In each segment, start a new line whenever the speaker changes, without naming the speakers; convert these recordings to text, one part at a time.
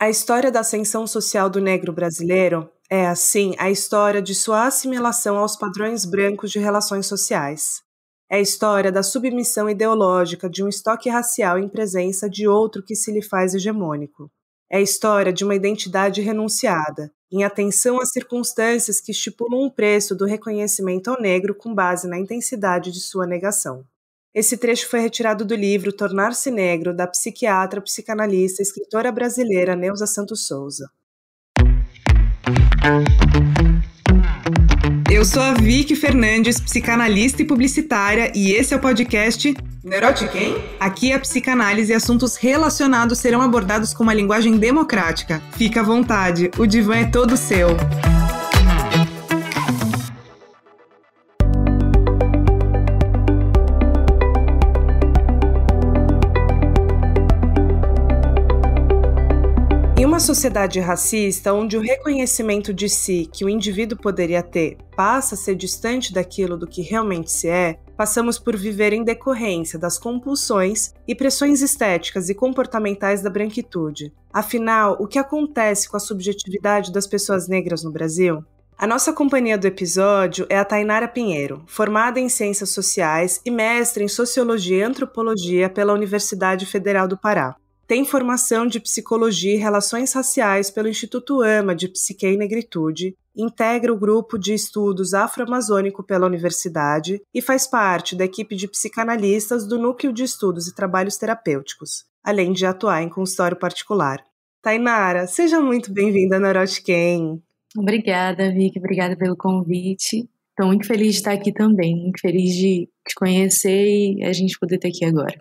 A história da ascensão social do negro brasileiro é, assim, a história de sua assimilação aos padrões brancos de relações sociais. É a história da submissão ideológica de um estoque racial em presença de outro que se lhe faz hegemônico. É a história de uma identidade renunciada, em atenção às circunstâncias que estipulam o preço do reconhecimento ao negro com base na intensidade de sua negação. Esse trecho foi retirado do livro Tornar-se Negro, da psiquiatra, psicanalista e escritora brasileira Neuza Santos Souza. Eu sou a Vicky Fernandes, psicanalista e publicitária, e esse é o podcast Neurotiquem? Aqui a psicanálise e assuntos relacionados serão abordados com uma linguagem democrática. Fica à vontade, o divã é todo seu. Em uma sociedade racista, onde o reconhecimento de si que o indivíduo poderia ter passa a ser distante daquilo do que realmente se é, passamos por viver em decorrência das compulsões e pressões estéticas e comportamentais da branquitude. Afinal, o que acontece com a subjetividade das pessoas negras no Brasil? A nossa companhia do episódio é a Tainara Pinheiro, formada em Ciências Sociais e mestre em Sociologia e Antropologia pela Universidade Federal do Pará. Tem formação de Psicologia e Relações Raciais pelo Instituto AMA de Psique e Negritude, integra o grupo de estudos afro-amazônico pela universidade e faz parte da equipe de psicanalistas do Núcleo de Estudos e Trabalhos Terapêuticos, além de atuar em consultório particular. Tainara, seja muito bem-vinda ao Neurotiquem.
Obrigada, Vicky, obrigada pelo convite. Estou muito feliz de estar aqui também, muito feliz de te conhecer e a gente poder estar aqui agora.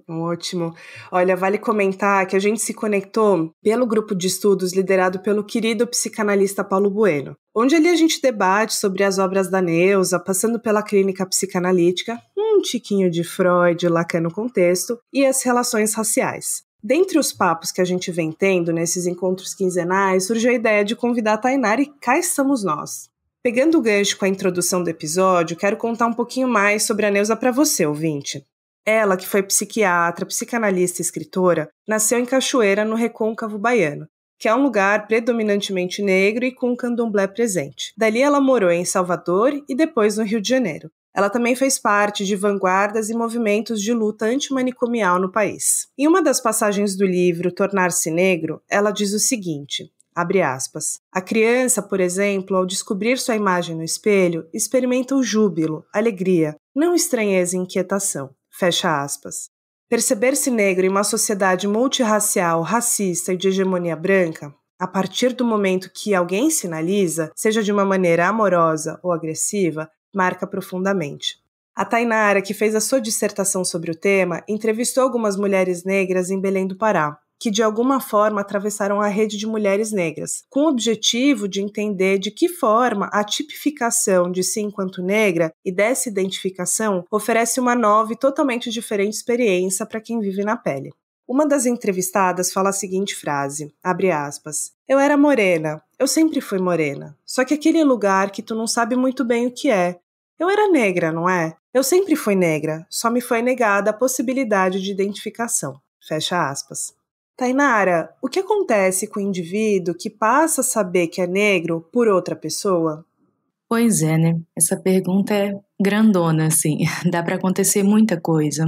Ótimo. Olha, vale comentar que a gente se conectou pelo grupo de estudos liderado pelo querido psicanalista Paulo Bueno, onde ali a gente debate sobre as obras da Neuza, passando pela clínica psicanalítica, um tiquinho de Freud, Lacan no contexto, e as relações raciais. Dentre os papos que a gente vem tendo nesses encontros quinzenais, surgiu a ideia de convidar a Tainara e cá estamos nós. Pegando o gancho com a introdução do episódio, quero contar um pouquinho mais sobre a Neuza para você, ouvinte. Ela, que foi psiquiatra, psicanalista e escritora, nasceu em Cachoeira, no Recôncavo Baiano, que é um lugar predominantemente negro e com candomblé presente. Dali ela morou em Salvador e depois no Rio de Janeiro. Ela também fez parte de vanguardas e movimentos de luta antimanicomial no país. Em uma das passagens do livro Tornar-se Negro, ela diz o seguinte, abre aspas, a criança, por exemplo, ao descobrir sua imagem no espelho, experimenta o júbilo, alegria, não estranheza e inquietação. Fecha aspas. Perceber-se negro em uma sociedade multirracial, racista e de hegemonia branca, a partir do momento que alguém sinaliza, seja de uma maneira amorosa ou agressiva, marca profundamente. A Tainara, que fez a sua dissertação sobre o tema, entrevistou algumas mulheres negras em Belém do Pará, que de alguma forma atravessaram a rede de mulheres negras, com o objetivo de entender de que forma a tipificação de si enquanto negra e dessa identificação oferece uma nova e totalmente diferente experiência para quem vive na pele. Uma das entrevistadas fala a seguinte frase, abre aspas, eu era morena, eu sempre fui morena, só que aquele lugar que tu não sabe muito bem o que é. Eu era negra, não é? Eu sempre fui negra, só me foi negada a possibilidade de identificação. Fecha aspas. Tainara, o que acontece com o indivíduo que passa a saber que é negro por outra pessoa?
Pois é, né? Essa pergunta é grandona, assim. Dá para acontecer muita coisa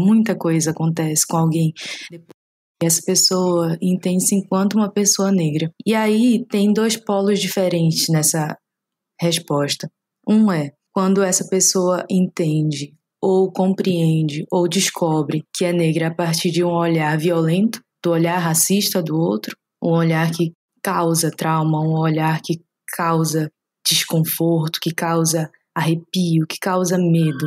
acontece com alguém. Depois essa pessoa entende-se enquanto uma pessoa negra. E aí tem dois polos diferentes nessa resposta. Um é quando essa pessoa entende, ou compreende, ou descobre que é negra a partir de um olhar violento, do olhar racista do outro, um olhar que causa trauma, um olhar que causa desconforto, que causa arrepio, que causa medo.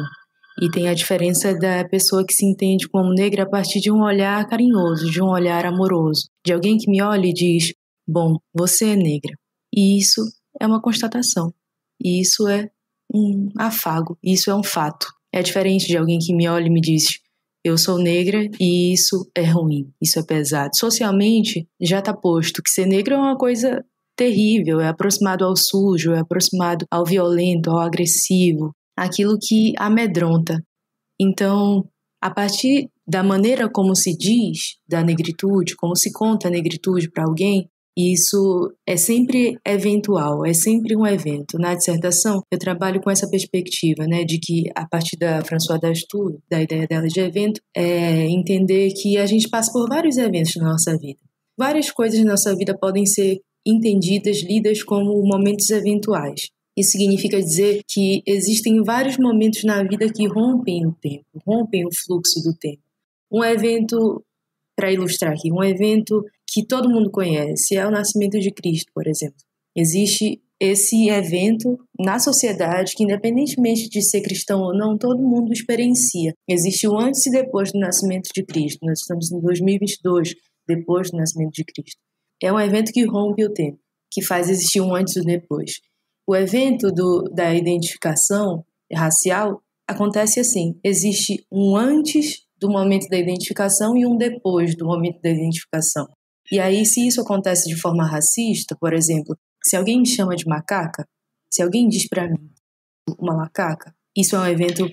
E tem a diferença da pessoa que se entende como negra a partir de um olhar carinhoso, de um olhar amoroso, de alguém que me olha e diz, bom, você é negra. E isso é uma constatação, e isso é um afago, isso é um fato. É diferente de alguém que me olha e me diz, eu sou negra e isso é ruim, isso é pesado. Socialmente, já está posto que ser negra é uma coisa terrível, é aproximado ao sujo, é aproximado ao violento, ao agressivo, aquilo que amedronta. Então, a partir da maneira como se diz da negritude, como se conta a negritude para alguém, E isso é sempre eventual, é sempre um evento. Na dissertação, eu trabalho com essa perspectiva, né, de que, a partir da Françoise Dastur, da ideia dela de evento, é entender que a gente passa por vários eventos na nossa vida. Várias coisas na nossa vida podem ser entendidas, lidas como momentos eventuais. Isso significa dizer que existem vários momentos na vida que rompem o tempo, rompem o fluxo do tempo. Um evento, para ilustrar aqui, um evento que todo mundo conhece é o nascimento de Cristo, por exemplo. Existe esse evento na sociedade que, independentemente de ser cristão ou não, todo mundo experiencia. Existe o antes e depois do nascimento de Cristo. Nós estamos em 2022, depois do nascimento de Cristo. É um evento que rompe o tempo, que faz existir um antes e um depois. O evento da identificação racial acontece assim: existe um antes do momento da identificação e um depois do momento da identificação. E aí, se isso acontece de forma racista, por exemplo, se alguém me chama de macaca, se alguém diz para mim uma macaca, isso é um evento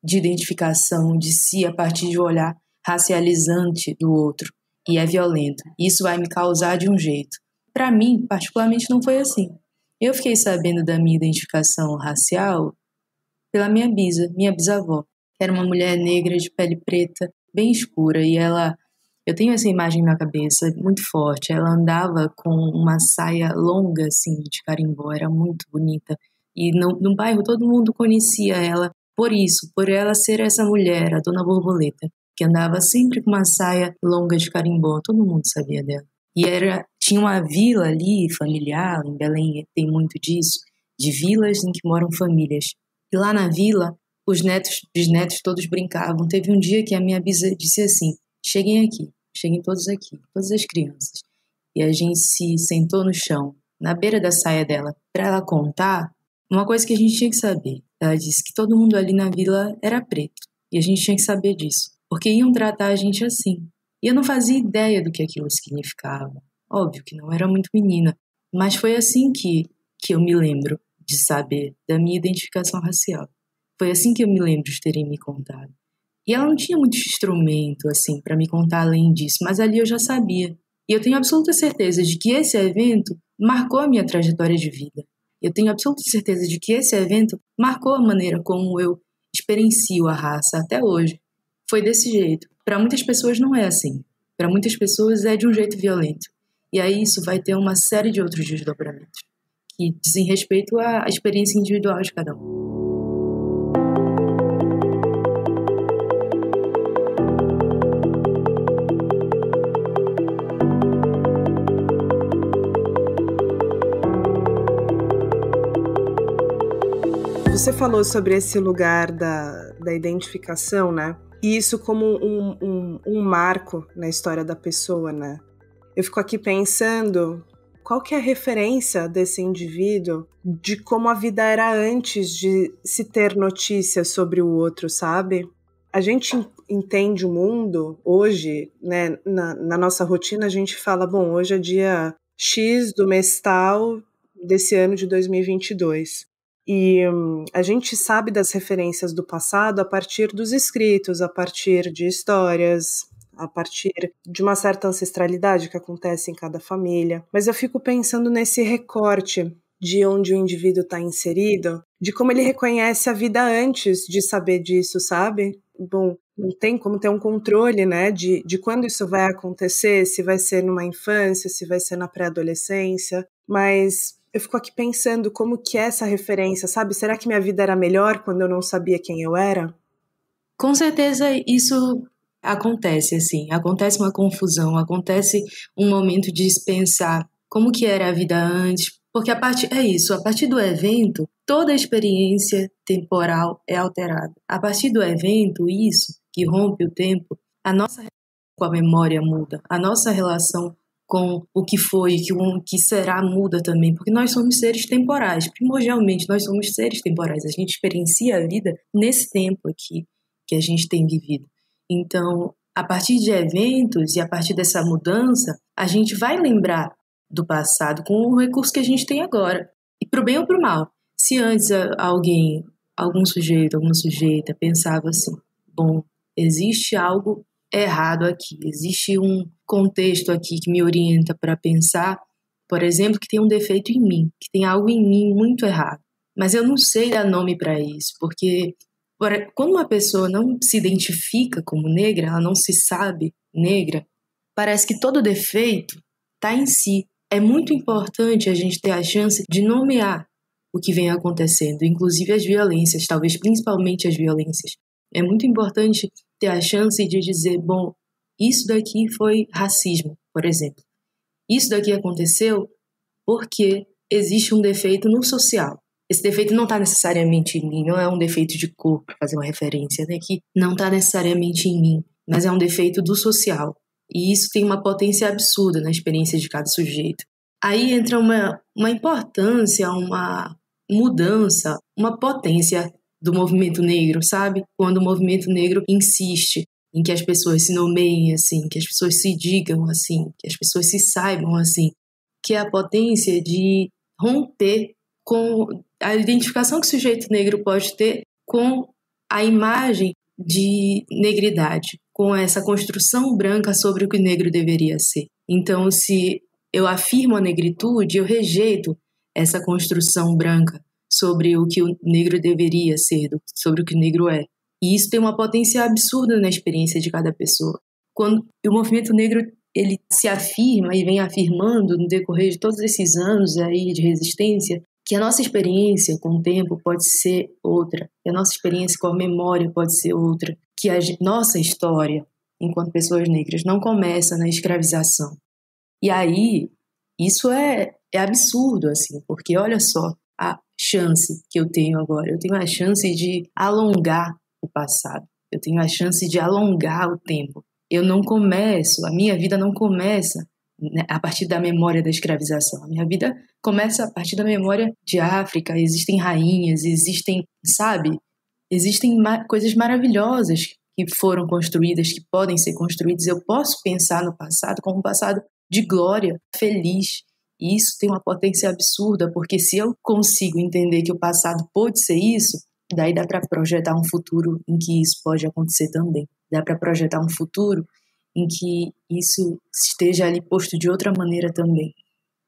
de identificação de si a partir de um olhar racializante do outro, e é violento. Isso vai me causar de um jeito. Para mim, particularmente, não foi assim. Eu fiquei sabendo da minha identificação racial pela minha bisavó. Era uma mulher negra de pele preta, bem escura, e eu tenho essa imagem na cabeça, muito forte. Ela andava com uma saia longa, assim, de carimbó, era muito bonita. E no bairro todo mundo conhecia ela por isso, por ela ser essa mulher, a Dona Borboleta, que andava sempre com uma saia longa de carimbó, todo mundo sabia dela. E tinha uma vila ali, familiar, em Belém tem muito disso, de vilas em que moram famílias. E lá na vila, os netos, bisnetos todos brincavam. Teve um dia que a minha bisa disse assim: cheguem todos aqui, todas as crianças. E a gente se sentou no chão, na beira da saia dela, para ela contar uma coisa que a gente tinha que saber. Ela disse que todo mundo ali na vila era preto, e a gente tinha que saber disso, porque iam tratar a gente assim. E eu não fazia ideia do que aquilo significava. Óbvio que não era muito menina, mas foi assim que eu me lembro de saber da minha identificação racial. Foi assim que eu me lembro de terem me contado. E ela não tinha muito instrumento, assim, para me contar além disso, mas ali eu já sabia. E eu tenho absoluta certeza de que esse evento marcou a minha trajetória de vida. Eu tenho absoluta certeza de que esse evento marcou a maneira como eu experiencio a raça até hoje. Foi desse jeito. Para muitas pessoas não é assim. Para muitas pessoas é de um jeito violento. E aí isso vai ter uma série de outros desdobramentos que dizem respeito à experiência individual de cada um.
Você falou sobre esse lugar da identificação, né? E isso como um marco na história da pessoa, né? Eu fico aqui pensando qual que é a referência desse indivíduo de como a vida era antes de se ter notícias sobre o outro, sabe? A gente entende o mundo hoje, né? Na nossa rotina a gente fala, bom, hoje é dia X do mês tal desse ano de 2022. E a gente sabe das referências do passado a partir dos escritos, a partir de histórias, a partir de uma certa ancestralidade que acontece em cada família. Mas eu fico pensando nesse recorte de onde o indivíduo está inserido, de como ele reconhece a vida antes de saber disso, sabe? Bom, não tem como ter um controle, né, de quando isso vai acontecer, se vai ser numa infância, se vai ser na pré-adolescência, mas eu fico aqui pensando como que é essa referência, sabe? Será que minha vida era melhor quando eu não sabia quem eu era?
Com certeza isso acontece, assim. Acontece uma confusão, acontece um momento de se pensar como que era a vida antes. Porque a partir do evento, toda a experiência temporal é alterada. A partir do evento, isso, que rompe o tempo, a nossa relação com a memória muda, a nossa relação com o que foi, o que será muda também, porque nós somos seres temporais, primordialmente nós somos seres temporais, a gente experiencia a vida nesse tempo aqui que a gente tem vivido. Então, a partir de eventos e a partir dessa mudança, a gente vai lembrar do passado com o recurso que a gente tem agora, e pro bem ou pro mal. Se antes algum sujeito, alguma sujeita pensava assim, bom, existe algo errado aqui, existe um contexto aqui que me orienta para pensar por exemplo, que tem um defeito em mim, que tem algo em mim muito errado. Mas eu não sei dar nome para isso, porque quando uma pessoa não se identifica como negra, ela não se sabe negra, parece que todo defeito está em si. É muito importante a gente ter a chance de nomear o que vem acontecendo, inclusive as violências, talvez principalmente as violências. É muito importante ter a chance de dizer, bom, isso daqui foi racismo, por exemplo. Isso daqui aconteceu porque existe um defeito no social. Esse defeito não está necessariamente em mim, não é um defeito de cor, para fazer uma referência, né? Que não está necessariamente em mim, mas é um defeito do social. E isso tem uma potência absurda na experiência de cada sujeito. Aí entra uma importância, uma mudança, uma potência do movimento negro, sabe? Quando o movimento negro insiste em que as pessoas se nomeiem assim, que as pessoas se digam assim, que as pessoas se saibam assim, que é a potência de romper com a identificação que o sujeito negro pode ter com a imagem de negridade, com essa construção branca sobre o que o negro deveria ser. Então, se eu afirmo a negritude, eu rejeito essa construção branca sobre o que o negro deveria ser, sobre o que o negro é. E isso tem uma potência absurda na experiência de cada pessoa. Quando o movimento negro ele se afirma e vem afirmando no decorrer de todos esses anos aí de resistência, que a nossa experiência com o tempo pode ser outra, que a nossa experiência com a memória pode ser outra, que a nossa história, enquanto pessoas negras, não começa na escravização. E aí, isso é absurdo, assim, porque olha só a chance que eu tenho agora. Eu tenho a chance de alongar o passado, eu tenho a chance de alongar o tempo. Eu não começo, a minha vida não começa a partir da memória da escravização. A minha vida começa a partir da memória de África. Existem rainhas, existem, sabe? Existem coisas maravilhosas que foram construídas, que podem ser construídas. Eu posso pensar no passado como um passado de glória, feliz. E isso tem uma potência absurda, porque se eu consigo entender que o passado pode ser isso, daí dá para projetar um futuro em que isso pode acontecer também. Dá para projetar um futuro em que isso esteja ali posto de outra maneira também.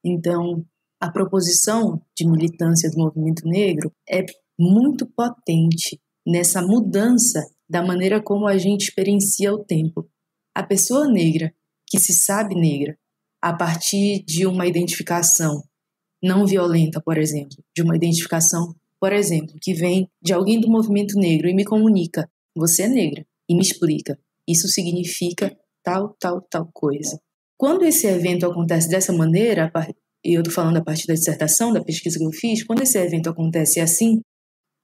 Então, a proposição de militância do movimento negro é muito potente nessa mudança da maneira como a gente experiencia o tempo. A pessoa negra, que se sabe negra, a partir de uma identificação não violenta, por exemplo, de uma identificação, por exemplo, que vem de alguém do movimento negro e me comunica, você é negra, e me explica, isso significa tal coisa. Quando esse evento acontece dessa maneira, e eu estou falando a partir da dissertação, da pesquisa que eu fiz, quando esse evento acontece assim,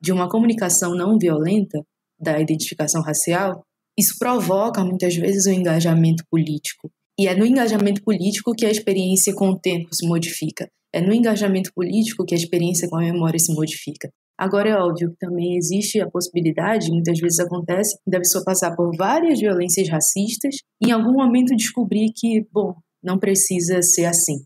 de uma comunicação não violenta, da identificação racial, isso provoca muitas vezes um engajamento político. E é no engajamento político que a experiência com o tempo se modifica. É no engajamento político que a experiência com a memória se modifica. Agora é óbvio que também existe a possibilidade, muitas vezes acontece, da pessoa passar por várias violências racistas e em algum momento descobrir que, bom, não precisa ser assim,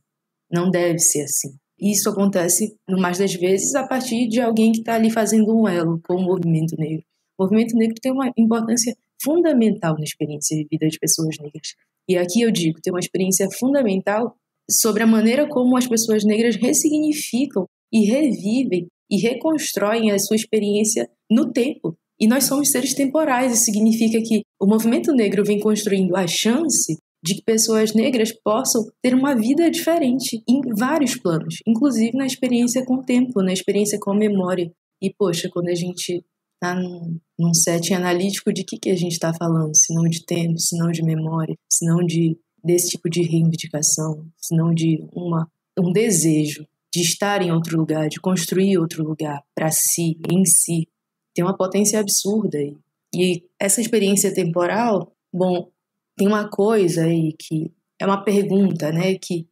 não deve ser assim. E isso acontece, no mais das vezes, a partir de alguém que está ali fazendo um elo com o movimento negro. O movimento negro tem uma importância fundamental na experiência de vida de pessoas negras. E aqui eu digo, tem uma experiência fundamental sobre a maneira como as pessoas negras ressignificam e revivem e reconstroem a sua experiência no tempo. E nós somos seres temporais, isso significa que o movimento negro vem construindo a chance de que pessoas negras possam ter uma vida diferente em vários planos, inclusive na experiência com o tempo, na experiência com a memória. E, poxa, quando a gente está num setting analítico, de que a gente está falando? Se não de tempo, se não de memória, se não desse tipo de reivindicação, se não de um desejo de estar em outro lugar, de construir outro lugar para si, em si. Tem uma potência absurda aí. E essa experiência temporal, bom, tem uma coisa aí que é uma pergunta, né, que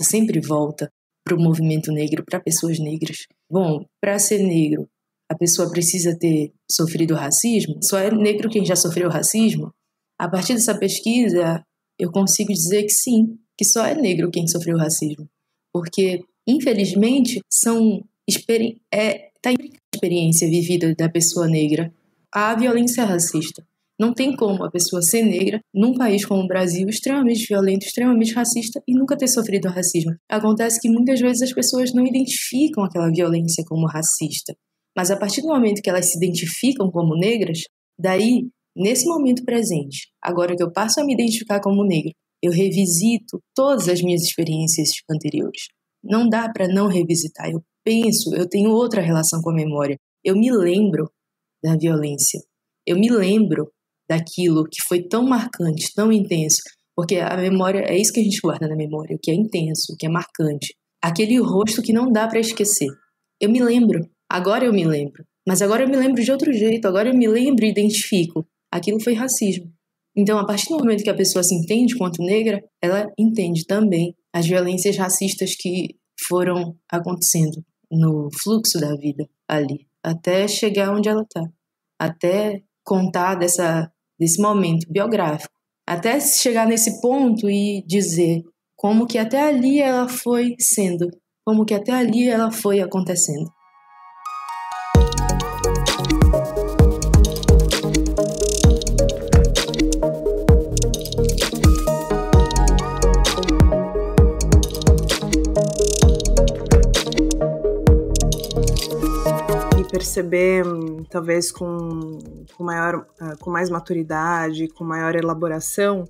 sempre volta para o movimento negro, para pessoas negras. Bom, para ser negro, a pessoa precisa ter sofrido racismo? Só é negro quem já sofreu racismo? A partir dessa pesquisa, eu consigo dizer que sim, que só é negro quem sofreu racismo. Porque, infelizmente, tá em experiência vivida da pessoa negra a violência racista. Não tem como a pessoa ser negra num país como o Brasil, extremamente violento, extremamente racista, e nunca ter sofrido racismo. Acontece que muitas vezes as pessoas não identificam aquela violência como racista. Mas a partir do momento que elas se identificam como negras, daí, nesse momento presente, agora que eu passo a me identificar como negra, eu revisito todas as minhas experiências anteriores. Não dá para não revisitar. Eu penso, eu tenho outra relação com a memória. Eu me lembro da violência. Eu me lembro daquilo que foi tão marcante, tão intenso. Porque a memória, é isso que a gente guarda na memória, o que é intenso, o que é marcante. Aquele rosto que não dá para esquecer. Eu me lembro. Agora eu me lembro. Mas agora eu me lembro de outro jeito. Agora eu me lembro e identifico. Aquilo foi racismo. Então, a partir do momento que a pessoa se entende quanto negra, ela entende também as violências racistas que foram acontecendo no fluxo da vida ali, até chegar onde ela está, até contar desse momento biográfico, até chegar nesse ponto e dizer como que até ali ela foi sendo, como que até ali ela foi acontecendo.
Perceber, talvez com mais maturidade, com maior elaboração,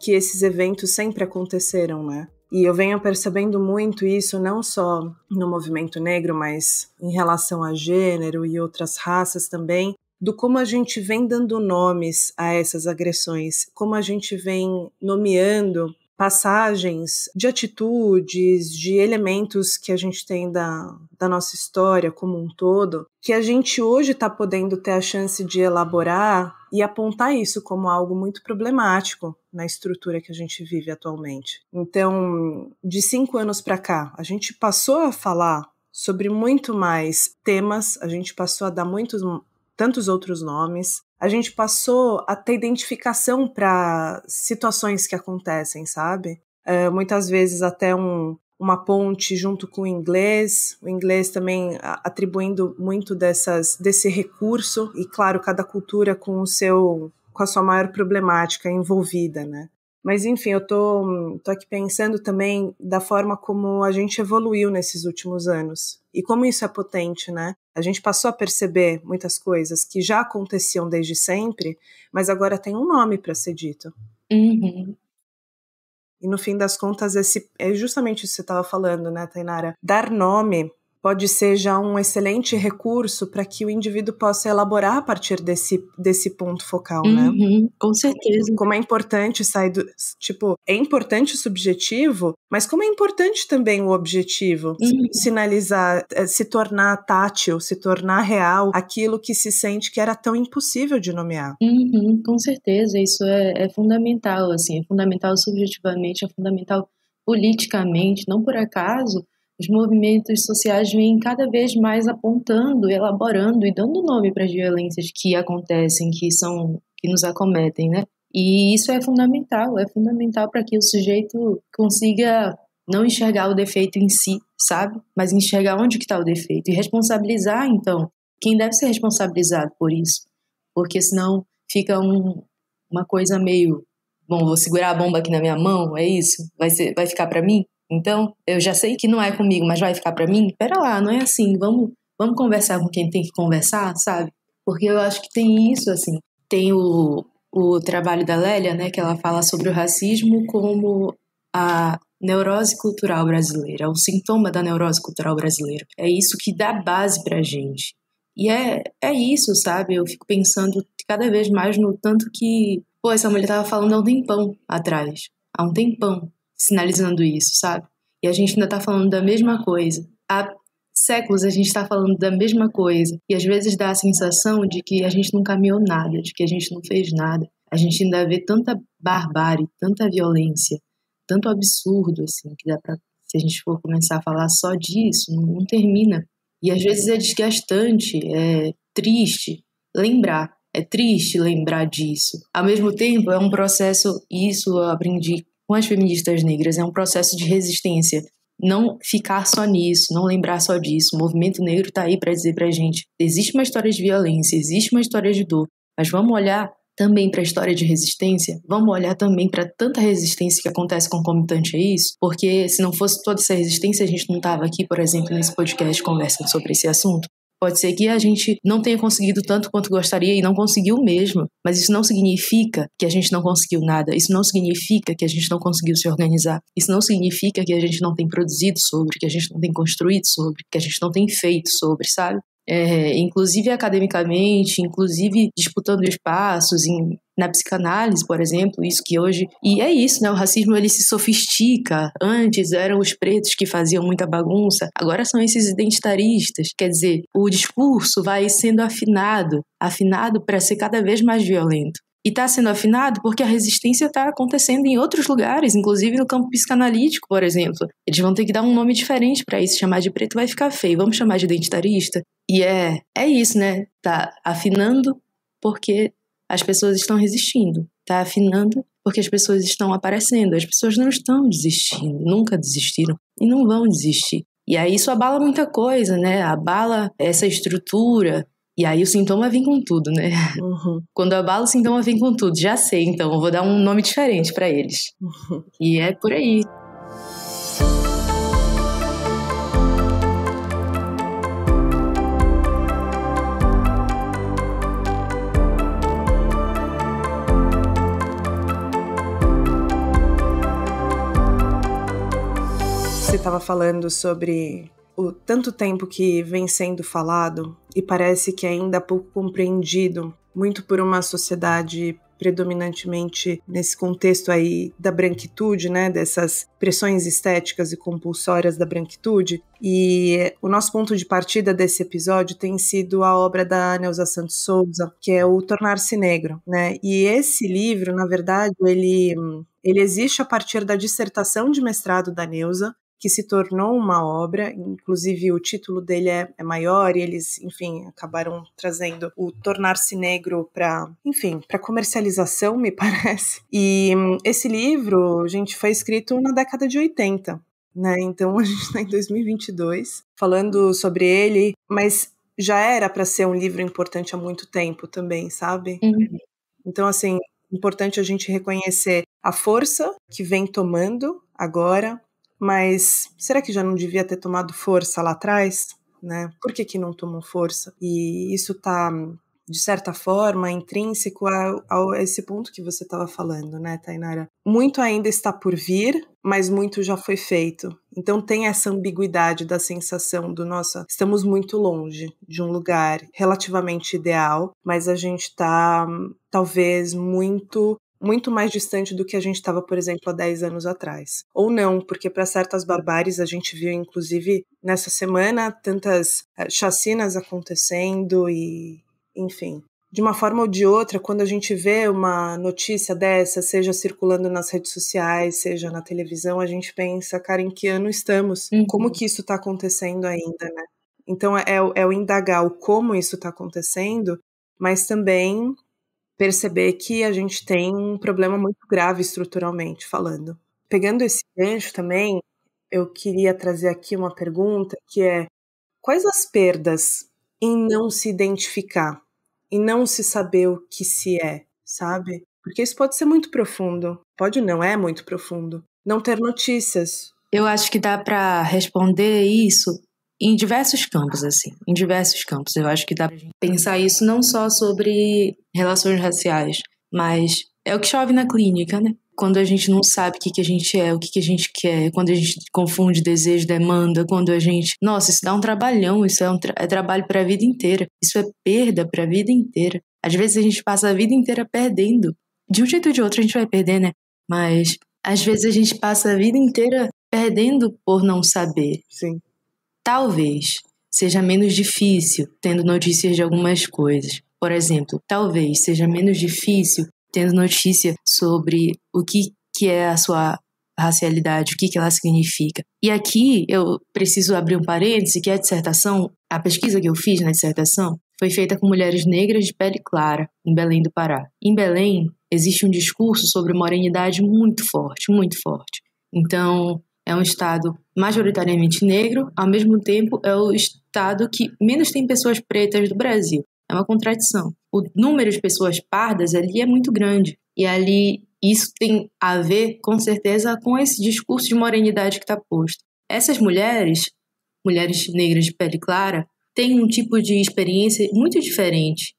que esses eventos sempre aconteceram, né? E eu venho percebendo muito isso, não só no movimento negro, mas em relação a gênero e outras raças também, do como a gente vem dando nomes a essas agressões, como a gente vem nomeando passagens de atitudes, de elementos que a gente tem da nossa história como um todo, que a gente hoje está podendo ter a chance de elaborar e apontar isso como algo muito problemático na estrutura que a gente vive atualmente. Então, de 5 anos para cá, a gente passou a falar sobre muito mais temas, a gente passou a dar tantos outros nomes, a gente passou a ter identificação para situações que acontecem, sabe? Muitas vezes até uma ponte junto com o inglês também atribuindo muito desse recurso, e claro, cada cultura com a sua maior problemática envolvida, né? Mas enfim, eu tô aqui pensando também da forma como a gente evoluiu nesses últimos anos. E como isso é potente, né? A gente passou a perceber muitas coisas que já aconteciam desde sempre, mas agora tem um nome para ser dito.
Uhum.
E no fim das contas, é justamente isso que você estava falando, né, Tainara? Dar nome pode ser já um excelente recurso para que o indivíduo possa elaborar a partir desse ponto focal, né?
Com certeza.
Como é importante é importante o subjetivo, mas como é importante também o objetivo, sinalizar, se tornar tátil, se tornar real, aquilo que se sente que era tão impossível de nomear.
Com certeza, isso é fundamental, assim, é fundamental subjetivamente, é fundamental politicamente, não por acaso. Os movimentos sociais vêm cada vez mais apontando, elaborando e dando nome para as violências que acontecem, que nos acometem, né? E isso é fundamental para que o sujeito consiga não enxergar o defeito em si, sabe? Mas enxergar onde que está o defeito e responsabilizar, então, quem deve ser responsabilizado por isso. Porque senão fica uma coisa meio, bom, vou segurar a bomba aqui na minha mão, é isso? Vai ficar para mim? Então, eu já sei que não é comigo, mas vai ficar para mim? Pera lá, não é assim, vamos conversar com quem tem que conversar, sabe? Porque eu acho que tem isso, assim, tem o trabalho da Lélia, né, que ela fala sobre o racismo como a neurose cultural brasileira, o sintoma da neurose cultural brasileira. É isso que dá base pra gente. E é isso, sabe? Eu fico pensando cada vez mais no tanto que, essa mulher tava falando há um tempão atrás, há um tempão, sinalizando isso, sabe? E a gente ainda tá falando da mesma coisa. Há séculos a gente tá falando da mesma coisa. E às vezes dá a sensação de que a gente não caminhou nada, de que a gente não fez nada. A gente ainda vê tanta barbárie, tanta violência, tanto absurdo, assim, que dá pra, se a gente for começar a falar só disso, não termina. E às vezes é desgastante, é triste lembrar. É triste lembrar disso. Ao mesmo tempo, é um processo, e isso eu aprendi com as feministas negras, é um processo de resistência. Não ficar só nisso, não lembrar só disso. O movimento negro está aí para dizer para a gente, existe uma história de violência, existe uma história de dor, mas vamos olhar também para a história de resistência, vamos olhar também para tanta resistência que acontece concomitante a isso, porque se não fosse toda essa resistência, a gente não estava aqui, por exemplo, nesse podcast conversando sobre esse assunto. Pode ser que a gente não tenha conseguido tanto quanto gostaria e não conseguiu mesmo, mas isso não significa que a gente não conseguiu nada, isso não significa que a gente não conseguiu se organizar, isso não significa que a gente não tem produzido sobre, que a gente não tem construído sobre, que a gente não tem feito sobre, sabe? Inclusive academicamente, inclusive disputando espaços na psicanálise, por exemplo, isso que hoje... E é isso, né? O racismo, ele se sofistica. Antes eram os pretos que faziam muita bagunça, agora são esses identitaristas. Quer dizer, o discurso vai sendo afinado para ser cada vez mais violento. E está sendo afinado porque a resistência está acontecendo em outros lugares, inclusive no campo psicanalítico, por exemplo. Eles vão ter que dar um nome diferente para isso. Chamar de preto vai ficar feio. Vamos chamar de identitarista? E é isso, né? Tá afinando porque as pessoas estão resistindo. Tá afinando porque as pessoas estão aparecendo. As pessoas não estão desistindo, nunca desistiram e não vão desistir. E aí isso abala muita coisa, né? Abala essa estrutura. E aí o sintoma vem com tudo, né?
Uhum.
Quando abala o sintoma vem com tudo. Já sei, então eu vou dar um nome diferente para eles.
Uhum.
E é por aí.
Você estava falando sobre o tanto tempo que vem sendo falado e parece que ainda é pouco compreendido, muito por uma sociedade predominantemente nesse contexto aí da branquitude, né, dessas pressões estéticas e compulsórias da branquitude. E o nosso ponto de partida desse episódio tem sido a obra da Neuza Santos Souza, que é o Tornar-se Negro, né? E esse livro, na verdade, ele existe a partir da dissertação de mestrado da Neuza, que se tornou uma obra, inclusive o título dele é maior e eles, enfim, acabaram trazendo o Tornar-se Negro para comercialização, me parece. E esse livro, gente, foi escrito na década de 80, né? Então a gente está em 2022 falando sobre ele, mas já era para ser um livro importante há muito tempo também, sabe?
Uhum.
Então, assim, importante a gente reconhecer a força que vem tomando agora. Mas será que já não devia ter tomado força lá atrás? Né? Por que não tomou força? E isso está, de certa forma, intrínseco a esse ponto que você estava falando, né, Tainara? Muito ainda está por vir, mas muito já foi feito. Então tem essa ambiguidade da sensação do nossa, estamos muito longe de um lugar relativamente ideal, mas a gente está talvez muito mais distante do que a gente estava, por exemplo, há 10 anos atrás. Ou não, porque para certas barbáries a gente viu, inclusive, nessa semana, tantas chacinas acontecendo e, enfim. De uma forma ou de outra, quando a gente vê uma notícia dessa, seja circulando nas redes sociais, seja na televisão, a gente pensa, cara, em que ano estamos? Como que isso está acontecendo ainda, né? Então é o indagar o como isso está acontecendo, mas também perceber que a gente tem um problema muito grave estruturalmente falando. Pegando esse gancho também, eu queria trazer aqui uma pergunta que é: quais as perdas em não se identificar, em não se saber o que se é, sabe? Porque isso pode ser muito profundo, pode não, é muito profundo. Não ter notícias.
Eu acho que dá para responder isso em diversos campos, assim, em diversos campos. Eu acho que dá pra gente pensar isso não só sobre relações raciais, mas é o que chove na clínica, né? Quando a gente não sabe o que a gente é, o que a gente quer, quando a gente confunde desejo e demanda, quando a gente... Nossa, isso dá um trabalhão, isso é trabalho para a vida inteira, isso é perda para a vida inteira. Às vezes a gente passa a vida inteira perdendo. De um jeito ou de outro a gente vai perder, né? Mas às vezes a gente passa a vida inteira perdendo por não saber.
Sim.
Talvez seja menos difícil tendo notícias de algumas coisas. Por exemplo, talvez seja menos difícil tendo notícia sobre o que é a sua racialidade, o que ela significa. E aqui eu preciso abrir um parêntese, que a dissertação, a pesquisa que eu fiz na dissertação, foi feita com mulheres negras de pele clara, em Belém do Pará. Em Belém, existe um discurso sobre morenidade muito forte, muito forte. Então, é um estado majoritariamente negro, ao mesmo tempo é o estado que menos tem pessoas pretas do Brasil. É uma contradição. O número de pessoas pardas ali é muito grande. E ali isso tem a ver, com certeza, com esse discurso de morenidade que está posto. Essas mulheres negras de pele clara, têm um tipo de experiência muito diferente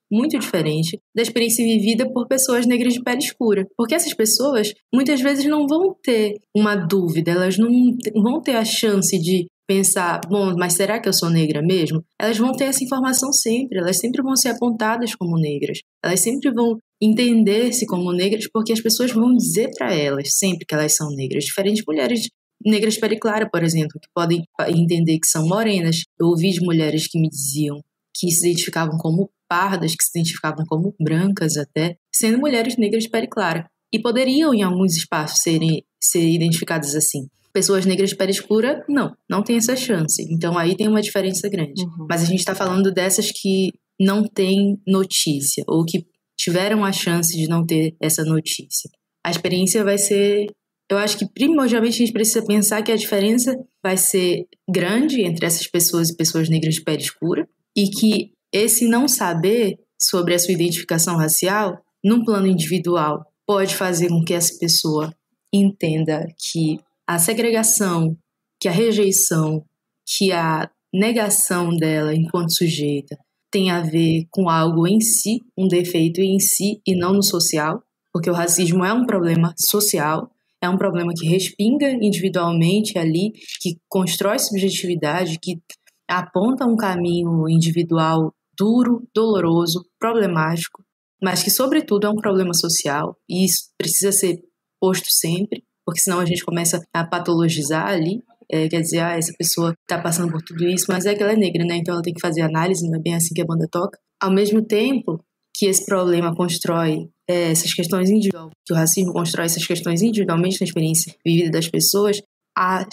da experiência vivida por pessoas negras de pele escura. Porque essas pessoas, muitas vezes, não vão ter uma dúvida, elas não vão ter a chance de pensar, bom, mas será que eu sou negra mesmo? Elas vão ter essa informação sempre, elas sempre vão ser apontadas como negras, elas sempre vão entender-se como negras porque as pessoas vão dizer para elas sempre que elas são negras. Diferentes mulheres negras de pele clara, por exemplo, que podem entender que são morenas. Eu ouvi de mulheres que me diziam que se identificavam como pardas, que se identificavam como brancas até, sendo mulheres negras de pele clara. E poderiam, em alguns espaços, ser identificadas assim. Pessoas negras de pele escura, não tem essa chance. Então aí tem uma diferença grande. Mas a gente está falando dessas que não têm notícia, ou que tiveram a chance de não ter essa notícia. A experiência vai ser... Eu acho que primordialmente a gente precisa pensar que a diferença vai ser grande entre essas pessoas e pessoas negras de pele escura, e que esse não saber sobre a sua identificação racial, num plano individual, pode fazer com que essa pessoa entenda que a segregação, que a rejeição, que a negação dela enquanto sujeita tem a ver com algo em si, um defeito em si e não no social, porque o racismo é um problema social, é um problema que respinga individualmente ali, que constrói subjetividade, que aponta um caminho individual duro, doloroso, problemático, mas que, sobretudo, é um problema social, e isso precisa ser posto sempre, porque senão a gente começa a patologizar ali, quer dizer, essa pessoa está passando por tudo isso, mas é que ela é negra, né? Então ela tem que fazer análise, não é bem assim que a banda toca. Ao mesmo tempo que esse problema constrói essas questões individuais, que o racismo constrói essas questões individualmente na experiência vivida das pessoas, a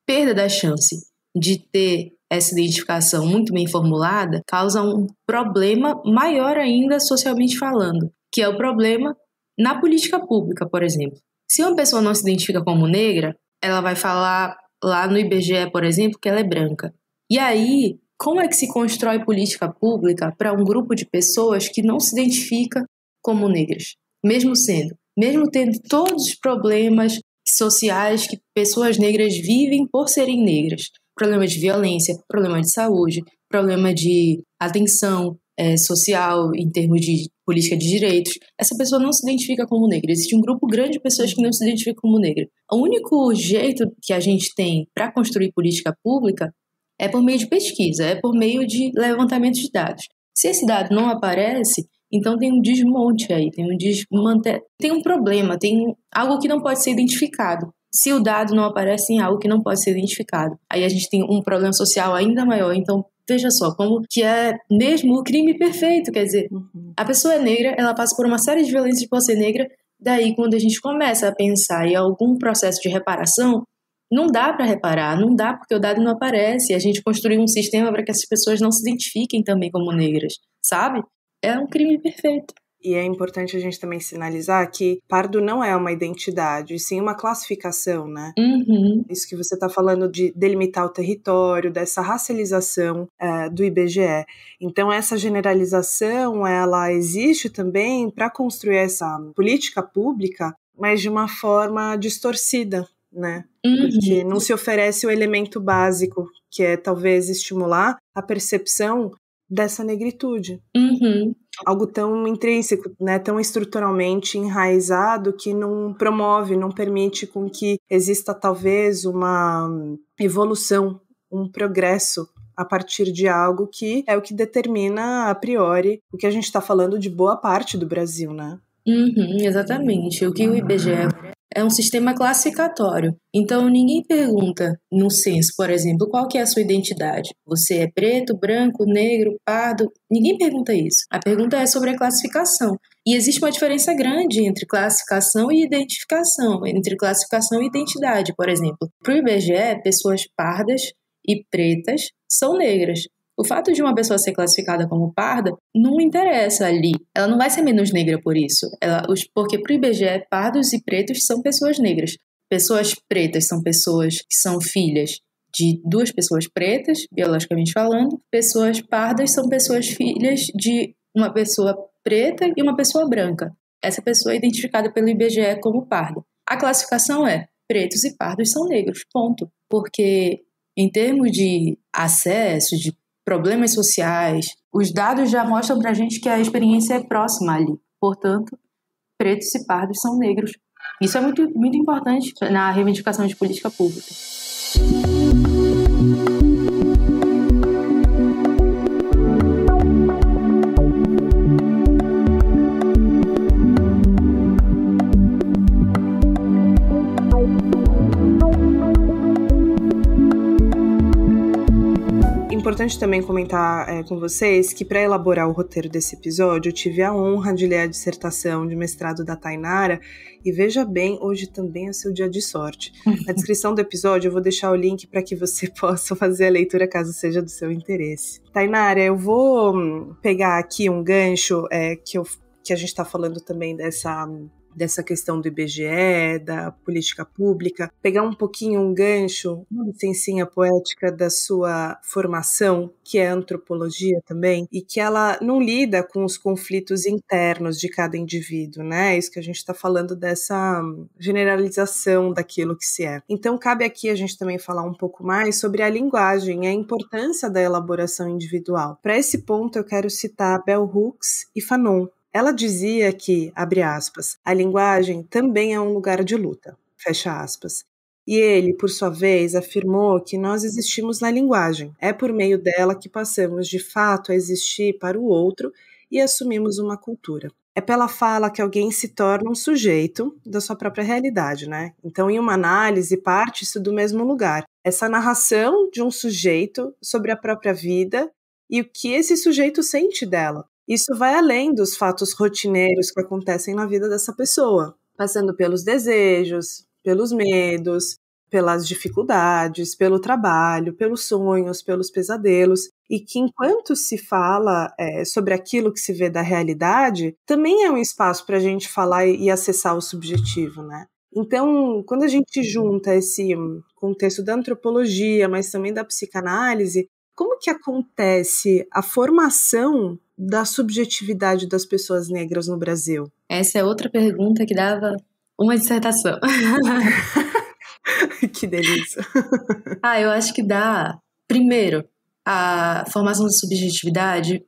perda da chance de ter essa identificação muito bem formulada causa um problema maior ainda socialmente falando, que é o problema na política pública, por exemplo. Se uma pessoa não se identifica como negra, ela vai falar lá no IBGE, por exemplo, que ela é branca. E aí, como é que se constrói política pública para um grupo de pessoas que não se identifica como negras? Mesmo tendo todos os problemas sociais que pessoas negras vivem por serem negras. Problema de violência, problema de saúde, problema de atenção social em termos de política de direitos. Essa pessoa não se identifica como negra. Existe um grupo grande de pessoas que não se identificam como negra. O único jeito que a gente tem para construir política pública é por meio de pesquisa, é por meio de levantamento de dados. Se esse dado não aparece, então tem um desmonte aí, tem um problema, tem algo que não pode ser identificado. Se o dado não aparece em algo que não pode ser identificado, aí a gente tem um problema social ainda maior. Então, veja só, como que é mesmo o crime perfeito, quer dizer, a pessoa é negra, ela passa por uma série de violências por ser negra, daí quando a gente começa a pensar em algum processo de reparação, não dá para reparar, não dá porque o dado não aparece, a gente construiu um sistema para que essas pessoas não se identifiquem também como negras, sabe? É um crime perfeito.
E é importante a gente também sinalizar que pardo não é uma identidade, e sim uma classificação, né? Isso que você está falando de delimitar o território, dessa racialização do IBGE. Então, essa generalização, ela existe também para construir essa política pública, mas de uma forma distorcida, né? Porque não se oferece o elemento básico, que é talvez estimular a percepção dessa negritude. Algo tão intrínseco, né, tão estruturalmente enraizado que não promove, não permite com que exista talvez uma evolução, um progresso a partir de algo que é o que determina a priori o que a gente está falando de boa parte do Brasil, né?
Exatamente. O que o IBGE é um sistema classificatório. Então, ninguém pergunta no censo, por exemplo, qual que é a sua identidade. Você é preto, branco, negro, pardo? Ninguém pergunta isso. A pergunta é sobre a classificação. E existe uma diferença grande entre classificação e identificação, entre classificação e identidade, por exemplo. Para o IBGE, pessoas pardas e pretas são negras. O fato de uma pessoa ser classificada como parda não interessa ali. Ela não vai ser menos negra por isso. Porque para o IBGE, pardos e pretos são pessoas negras. Pessoas pretas são pessoas que são filhas de duas pessoas pretas, biologicamente falando. Pessoas pardas são pessoas filhas de uma pessoa preta e uma pessoa branca. Essa pessoa é identificada pelo IBGE como parda. A classificação é: pretos e pardos são negros, ponto. Porque em termos de acesso, de problemas sociais, os dados já mostram pra gente que a experiência é próxima ali. Portanto, pretos e pardos são negros. Isso é muito, muito importante na reivindicação de política pública.
Importante também comentar com vocês que para elaborar o roteiro desse episódio eu tive a honra de ler a dissertação de mestrado da Tainara e veja bem, hoje também é seu dia de sorte. Na descrição do episódio eu vou deixar o link para que você possa fazer a leitura caso seja do seu interesse. Tainara, eu vou pegar aqui um gancho que a gente está falando também dessa questão do IBGE, da política pública, pegar um pouquinho um gancho, uma licencinha poética da sua formação, que é antropologia também, e que ela não lida com os conflitos internos de cada indivíduo, né? É isso que a gente está falando dessa generalização daquilo que se é. Então, cabe aqui a gente também falar um pouco mais sobre a linguagem e a importância da elaboração individual. Para esse ponto, eu quero citar Bell Hooks e Fanon. Ela dizia que, abre aspas, a linguagem também é um lugar de luta, fecha aspas. E ele, por sua vez, afirmou que nós existimos na linguagem. É por meio dela que passamos, de fato, a existir para o outro e assumimos uma cultura. É pela fala que alguém se torna um sujeito da sua própria realidade, né? Então, em uma análise, parte-se do mesmo lugar. Essa narração de um sujeito sobre a própria vida e o que esse sujeito sente dela. Isso vai além dos fatos rotineiros que acontecem na vida dessa pessoa, passando pelos desejos, pelos medos, pelas dificuldades, pelo trabalho, pelos sonhos, pelos pesadelos, e que enquanto se fala sobre aquilo que se vê da realidade, também é um espaço para a gente falar e acessar o subjetivo, né? Então, quando a gente junta esse contexto da antropologia, mas também da psicanálise, como que acontece a formação da subjetividade das pessoas negras no Brasil?
Essa é outra pergunta que dava uma dissertação.
Que delícia.
Eu acho que dá. Primeiro, a formação da subjetividade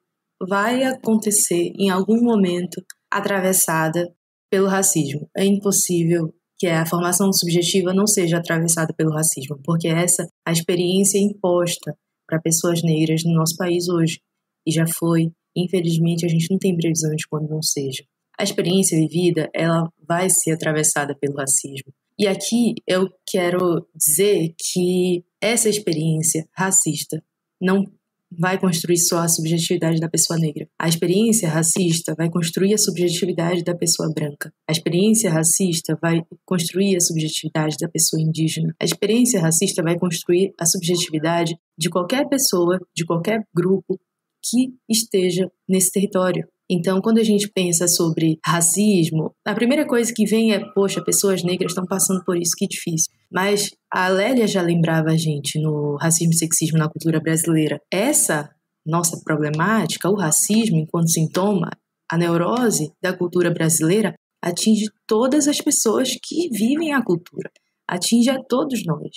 vai acontecer em algum momento atravessada pelo racismo. É impossível que a formação subjetiva não seja atravessada pelo racismo, porque essa é a experiência imposta para pessoas negras no nosso país hoje. E já foi. Infelizmente, a gente não tem previsão de quando não seja. A experiência vivida, ela vai ser atravessada pelo racismo. E aqui eu quero dizer que essa experiência racista não vai construir só a subjetividade da pessoa negra. A experiência racista vai construir a subjetividade da pessoa branca. A experiência racista vai construir a subjetividade da pessoa indígena. A experiência racista vai construir a subjetividade de qualquer pessoa, de qualquer grupo que esteja nesse território. Então, quando a gente pensa sobre racismo, a primeira coisa que vem é, poxa, pessoas negras estão passando por isso, que difícil. Mas a Lélia já lembrava a gente no racismo e sexismo na cultura brasileira. Essa nossa problemática, o racismo enquanto sintoma, a neurose da cultura brasileira, atinge todas as pessoas que vivem a cultura. Atinge a todos nós,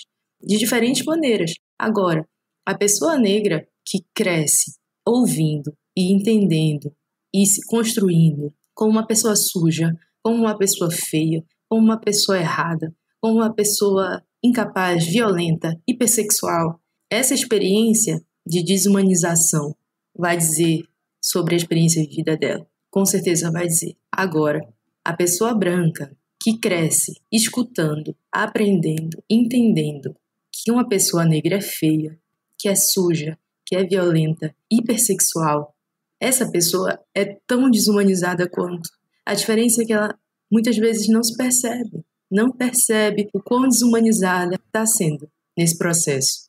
de diferentes maneiras. Agora, a pessoa negra que cresce ouvindo e entendendo e se construindo como uma pessoa suja, como uma pessoa feia, como uma pessoa errada, como uma pessoa incapaz, violenta, hipersexual. Essa experiência de desumanização vai dizer sobre a experiência de vida dela. Com certeza vai dizer. Agora, a pessoa branca que cresce escutando, aprendendo, entendendo que uma pessoa negra é feia, que é suja, que é violenta, hipersexual, essa pessoa é tão desumanizada quanto. A diferença é que ela muitas vezes não percebe o quão desumanizada está sendo nesse processo.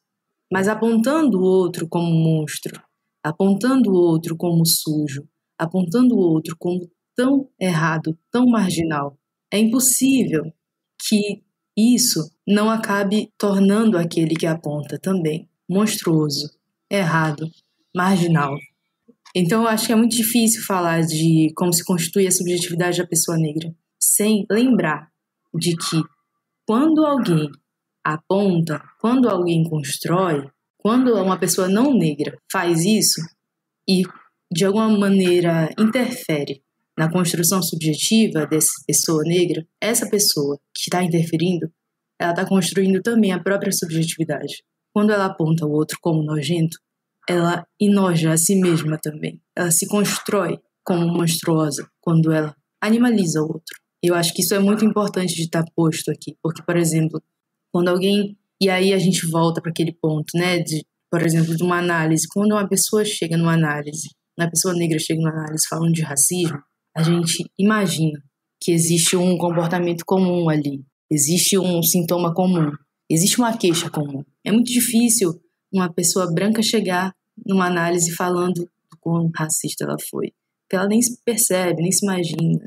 Mas apontando o outro como monstro, apontando o outro como sujo, apontando o outro como tão errado, tão marginal, é impossível que isso não acabe tornando aquele que aponta também monstruoso, errado, marginal. Então, eu acho que é muito difícil falar de como se constitui a subjetividade da pessoa negra, sem lembrar de que quando alguém aponta, quando alguém constrói, quando uma pessoa não negra faz isso e, de alguma maneira, interfere na construção subjetiva dessa pessoa negra, essa pessoa que está interferindo, ela está construindo também a própria subjetividade. Quando ela aponta o outro como nojento, ela enoja a si mesma também. Ela se constrói como monstruosa quando ela animaliza o outro. Eu acho que isso é muito importante de estar posto aqui, porque, por exemplo, quando alguém... E aí a gente volta para aquele ponto, né, por exemplo, de uma análise. Quando uma pessoa chega numa análise, uma pessoa negra chega numa análise falando de racismo, a gente imagina que existe um comportamento comum ali, existe um sintoma comum, existe uma queixa comum. É muito difícil uma pessoa branca chegar numa análise falando do quão racista ela foi. Porque ela nem se percebe, nem se imagina,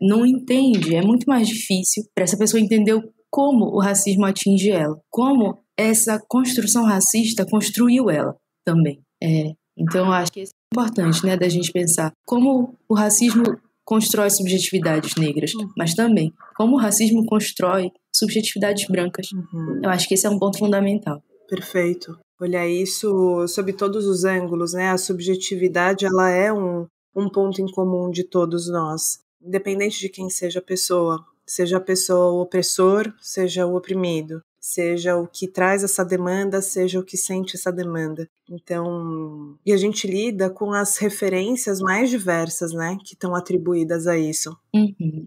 não entende. É muito mais difícil para essa pessoa entender como o racismo atinge ela, como essa construção racista construiu ela também. Então, eu acho que isso é importante, né, da gente pensar como o racismo constrói subjetividades negras, mas também como o racismo constrói subjetividades brancas. Eu acho que esse é um ponto fundamental.
Perfeito. Olhar isso sob todos os ângulos, né? A subjetividade, ela é um ponto em comum de todos nós, independente de quem seja a pessoa o opressor, seja o oprimido, seja o que traz essa demanda, seja o que sente essa demanda. Então, e a gente lida com as referências mais diversas, né, que estão atribuídas a isso.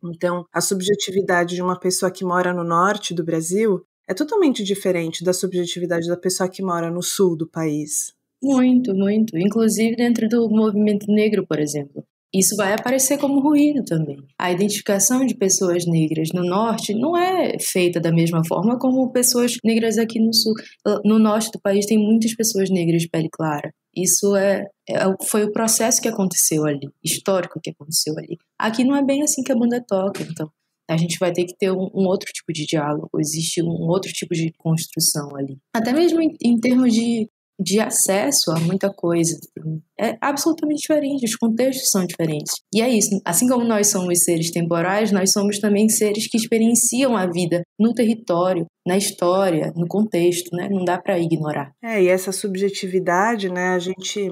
Então, a subjetividade de uma pessoa que mora no norte do Brasil é totalmente diferente da subjetividade da pessoa que mora no sul do país.
Muito, muito. Inclusive dentro do movimento negro, por exemplo. Isso vai aparecer como ruído também. A identificação de pessoas negras no norte não é feita da mesma forma como pessoas negras aqui no sul. No norte do país tem muitas pessoas negras de pele clara. Isso foi o processo que aconteceu ali, histórico que aconteceu ali. Aqui não é bem assim que a banda toca, então a gente vai ter que ter um outro tipo de diálogo, existe um outro tipo de construção ali. Até mesmo em termos de acesso a muita coisa. É absolutamente diferente, os contextos são diferentes. E é isso, assim como nós somos seres temporais, nós somos também seres que experienciam a vida no território, na história, no contexto, né? Não dá para ignorar.
E essa subjetividade, né, a gente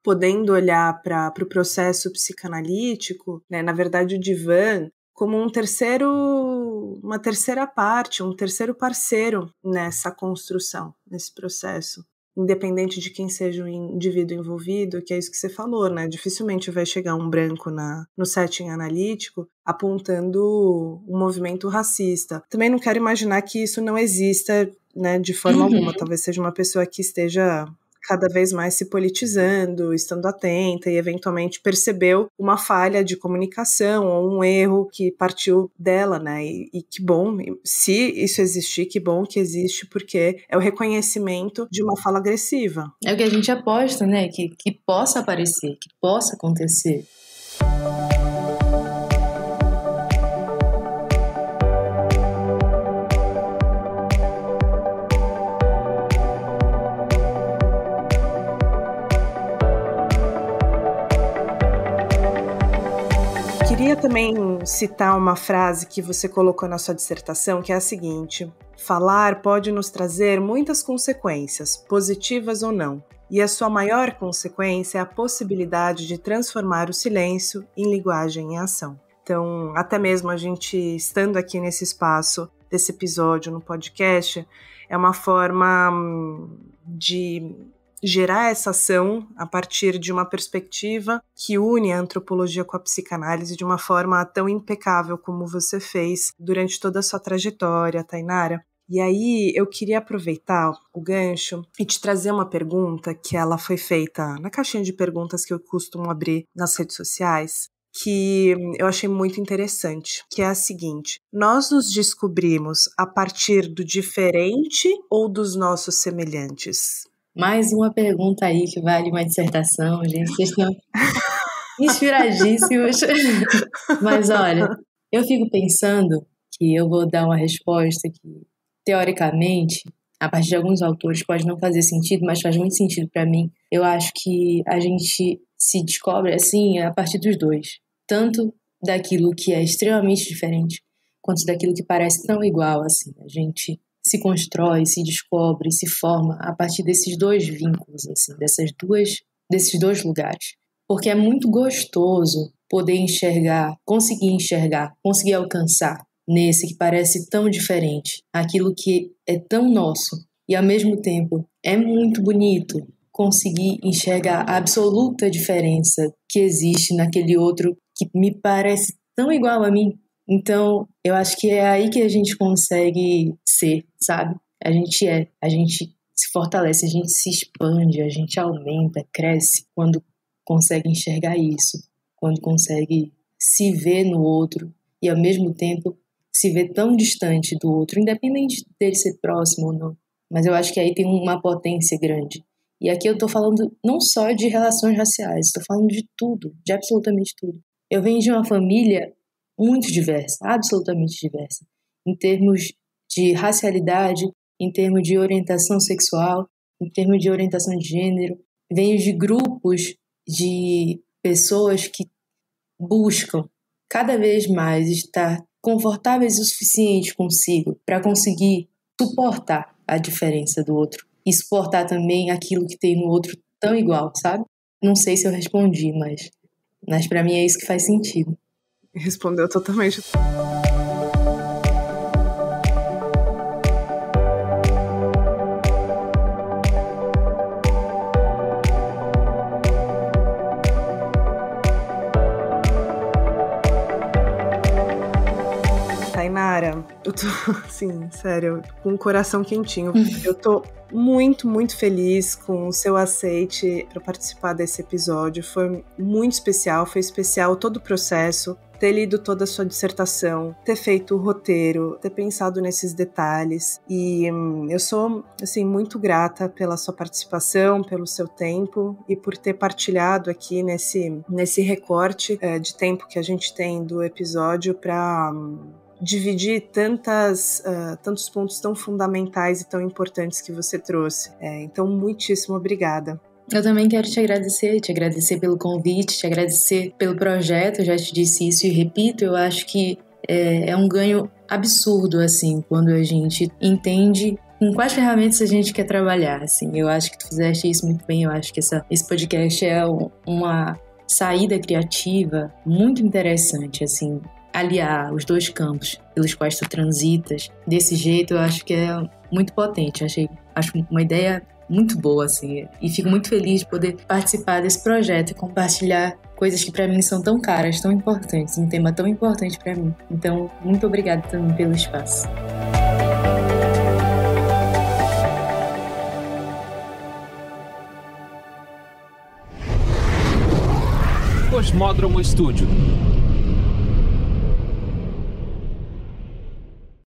podendo olhar para o processo psicanalítico, né, na verdade o divã, como uma terceira parte, um terceiro parceiro nessa construção, nesse processo. Independente de quem seja o indivíduo envolvido, que é isso que você falou, né? Dificilmente vai chegar um branco no setting analítico apontando um movimento racista. Também não quero imaginar que isso não exista, né, de forma alguma. Talvez seja uma pessoa que esteja cada vez mais se politizando, estando atenta e eventualmente percebeu uma falha de comunicação ou um erro que partiu dela, né? E que bom, se isso existir, que bom que existe, porque é o reconhecimento de uma fala agressiva.
É o que a gente aposta, né? Que possa aparecer, que possa acontecer.
Queria também citar uma frase que você colocou na sua dissertação, que é a seguinte: falar pode nos trazer muitas consequências, positivas ou não, e a sua maior consequência é a possibilidade de transformar o silêncio em linguagem em ação. Então, até mesmo a gente estando aqui nesse espaço desse episódio no podcast, é uma forma de gerar essa ação a partir de uma perspectiva que une a antropologia com a psicanálise de uma forma tão impecável como você fez durante toda a sua trajetória, Tainara. E aí eu queria aproveitar o gancho e te trazer uma pergunta que ela foi feita na caixinha de perguntas que eu costumo abrir nas redes sociais, que eu achei muito interessante, que é a seguinte: nós nos descobrimos a partir do diferente ou dos nossos semelhantes?
Mais uma pergunta aí que vale uma dissertação, gente. Vocês estão inspiradíssimos. Mas olha, eu fico pensando que eu vou dar uma resposta que, teoricamente, a partir de alguns autores pode não fazer sentido, mas faz muito sentido para mim. Eu acho que a gente se descobre assim a partir dos dois. Tanto daquilo que é extremamente diferente, quanto daquilo que parece tão igual, assim. A gente se constrói, se descobre, se forma a partir desses dois vínculos, assim, desses dois lugares. Porque é muito gostoso poder enxergar, conseguir alcançar nesse que parece tão diferente, aquilo que é tão nosso. E, ao mesmo tempo, é muito bonito conseguir enxergar a absoluta diferença que existe naquele outro que me parece tão igual a mim. Então, eu acho que é aí que a gente consegue ser, sabe? A gente se fortalece, a gente se expande, a gente aumenta, cresce quando consegue enxergar isso, quando consegue se ver no outro e, ao mesmo tempo, se ver tão distante do outro, independente dele ser próximo ou não. Mas eu acho que aí tem uma potência grande. E aqui eu estou falando não só de relações raciais, estou falando de tudo, de absolutamente tudo. Eu venho de uma família muito diversa, absolutamente diversa, em termos de racialidade, em termos de orientação sexual, em termos de orientação de gênero. Venho de grupos de pessoas que buscam cada vez mais estar confortáveis o suficiente consigo para conseguir suportar a diferença do outro e suportar também aquilo que tem no outro tão igual, sabe? Não sei se eu respondi, mas para mim é isso que faz sentido.
Respondeu totalmente. Tainara, eu tô, assim, sério, com o coração quentinho. Eu tô muito, muito feliz com o seu aceite para participar desse episódio. Foi muito especial, foi especial todo o processo, ter lido toda a sua dissertação, ter feito o roteiro, ter pensado nesses detalhes. E eu sou, assim, muito grata pela sua participação, pelo seu tempo e por ter partilhado aqui nesse recorte de tempo que a gente tem do episódio para dividir tantos pontos tão fundamentais e tão importantes que você trouxe. Então, muitíssimo obrigada.
Eu também quero te agradecer pelo convite, te agradecer pelo projeto. Eu já te disse isso e repito, eu acho que é um ganho absurdo, assim, quando a gente entende com quais ferramentas a gente quer trabalhar, assim. Eu acho que tu fizeste isso muito bem, eu acho que esse podcast é uma saída criativa muito interessante, assim, aliar os dois campos pelos quais tu transitas desse jeito. Eu acho que é muito potente, acho uma ideia muito boa, assim, e fico muito feliz de poder participar desse projeto e compartilhar coisas que para mim são tão caras, tão importantes, um tema tão importante para mim. Então, muito obrigada também pelo espaço.
Cosmódromo Studio.